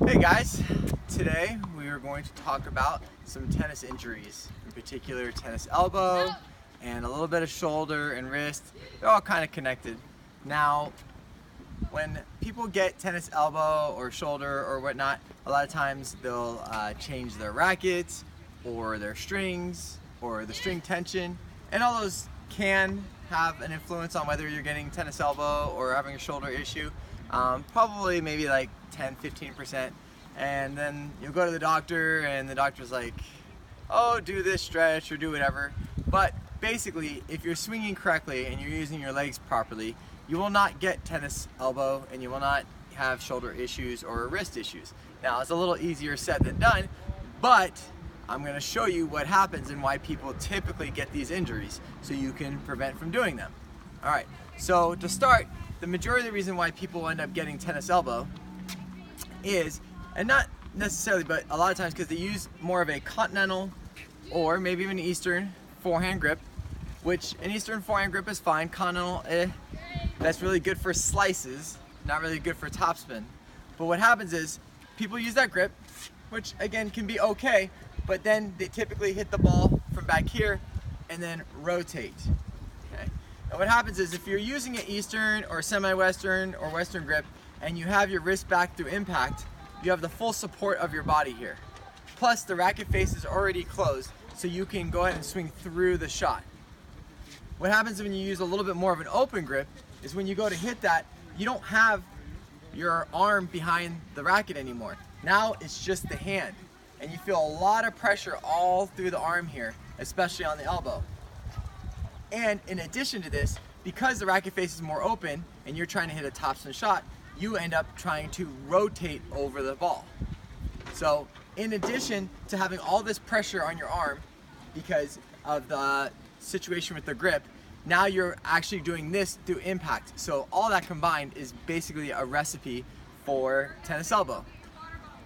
Hey guys, today we are going to talk about some tennis injuries, in particular tennis elbow and a little bit of shoulder and wrist. They're all kind of connected. Now, when people get tennis elbow or shoulder or whatnot, a lot of times they'll change their rackets or their strings or the string tension, and all those can have an influence on whether you're getting tennis elbow or having a shoulder issue. Probably maybe like 10-15%, and then you'll go to the doctor and the doctor's like, oh, do this stretch or do whatever. But basically, if you're swinging correctly and you're using your legs properly, you will not get tennis elbow and you will not have shoulder issues or wrist issues. Now, it's a little easier said than done, but I'm going to show you what happens and why people typically get these injuries so you can prevent from doing them. All right, so to start, the majority of the reason why people end up getting tennis elbow is, and not necessarily, but a lot of times because they use more of a continental or maybe even Eastern forehand grip, which an Eastern forehand grip is fine. Continental, that's really good for slices, not really good for topspin. But what happens is people use that grip, which again can be okay, but then they typically hit the ball from back here and then rotate. Okay? And what happens is if you're using an Eastern or semi-Western or Western grip and you have your wrist back through impact, you have the full support of your body here. Plus the racket face is already closed, so you can go ahead and swing through the shot. What happens when you use a little bit more of an open grip is when you go to hit that, you don't have your arm behind the racket anymore. Now it's just the hand, and you feel a lot of pressure all through the arm here, especially on the elbow. And in addition to this, because the racket face is more open and you're trying to hit a topspin shot, you end up trying to rotate over the ball. So in addition to having all this pressure on your arm because of the situation with the grip, now you're actually doing this through impact. So all that combined is basically a recipe for tennis elbow.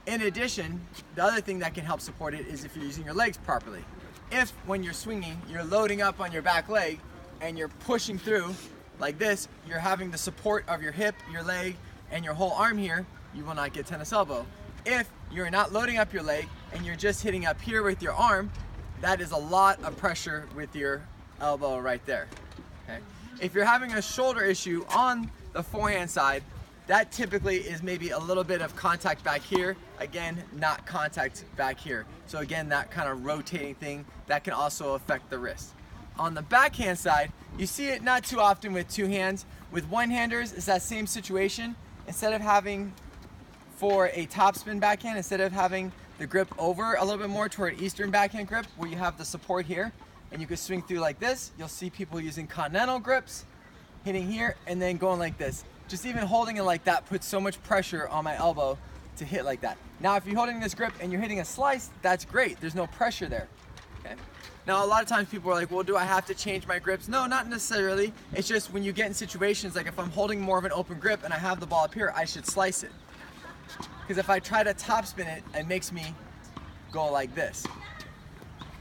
In addition, the other thing that can help support it is if you're using your legs properly. If when you're swinging, you're loading up on your back leg and you're pushing through like this, you're having the support of your hip, your leg, and your whole arm here, you will not get tennis elbow. If you're not loading up your leg and you're just hitting up here with your arm, that is a lot of pressure with your elbow right there. Okay? If you're having a shoulder issue on the forehand side, that typically is maybe a little bit of contact back here. Again, not contact back here. So again, that kind of rotating thing, that can also affect the wrist. On the backhand side, you see it not too often with two hands. With one-handers, it's that same situation. Instead of having, for a topspin backhand, instead of having the grip over a little bit more toward Eastern backhand grip, where you have the support here, and you can swing through like this, you'll see people using continental grips, hitting here, and then going like this. Just even holding it like that puts so much pressure on my elbow to hit like that. Now, if you're holding this grip and you're hitting a slice, that's great. There's no pressure there. Okay? Now, a lot of times people are like, well, do I have to change my grips? No, not necessarily. It's just when you get in situations like if I'm holding more of an open grip and I have the ball up here, I should slice it. Because if I try to topspin it, it makes me go like this.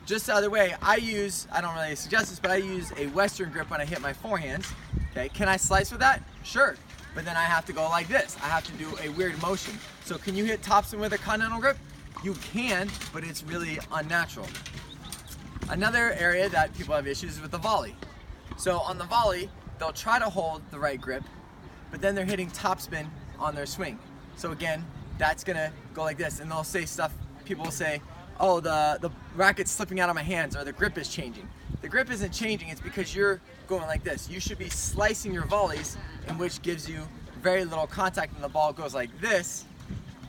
Just the other way, I don't really suggest this, but I use a Western grip when I hit my forehands. Okay, can I slice with that? Sure. But then I have to go like this. I have to do a weird motion. So can you hit topspin with a continental grip? You can, but it's really unnatural. Another area that people have issues is with the volley. So on the volley, they'll try to hold the right grip, but then they're hitting topspin on their swing. So again, that's gonna go like this, and they'll say stuff, people will say, oh, the racket's slipping out of my hands, or the grip is changing. The grip isn't changing, it's because you're going like this. You should be slicing your volleys, in which gives you very little contact, and the ball goes like this,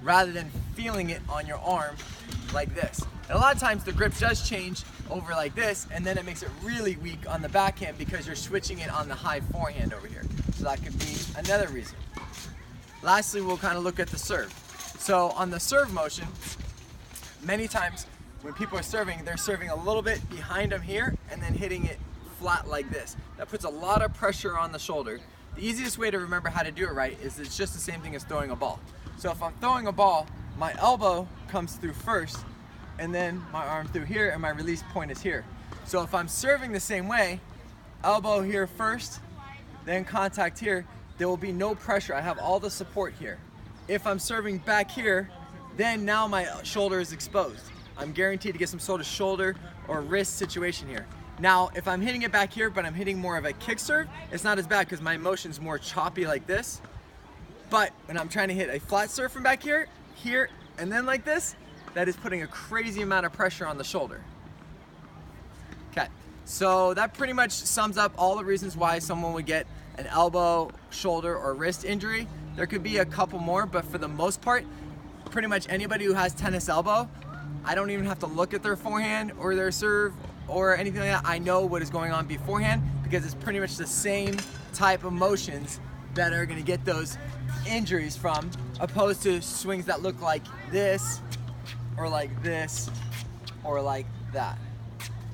rather than feeling it on your arm like this. And a lot of times the grip does change over like this, and then it makes it really weak on the backhand because you're switching it on the high forehand over here. So that could be another reason. Lastly, we'll kind of look at the serve. So on the serve motion, many times when people are serving, they're serving a little bit behind them here and then hitting it flat like this. That puts a lot of pressure on the shoulder. The easiest way to remember how to do it right is it's just the same thing as throwing a ball. So if I'm throwing a ball, my elbow comes through first, and then my arm through here, and my release point is here. So if I'm serving the same way, elbow here first, then contact here, there will be no pressure. I have all the support here. If I'm serving back here, then now my shoulder is exposed. I'm guaranteed to get some sort of shoulder or wrist situation here. Now, if I'm hitting it back here, but I'm hitting more of a kick serve, it's not as bad because my motion's more choppy like this. But when I'm trying to hit a flat serve from back here, and then like this, that is putting a crazy amount of pressure on the shoulder. Okay, so that pretty much sums up all the reasons why someone would get an elbow, shoulder, or wrist injury. There could be a couple more, but for the most part, pretty much anybody who has tennis elbow, I don't even have to look at their forehand or their serve or anything like that. I know what is going on beforehand because it's pretty much the same type of motions that are gonna get those injuries from, opposed to swings that look like this, or like this, or like that.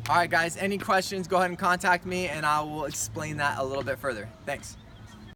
All right guys, any questions, go ahead and contact me and I will explain that a little bit further. Thanks.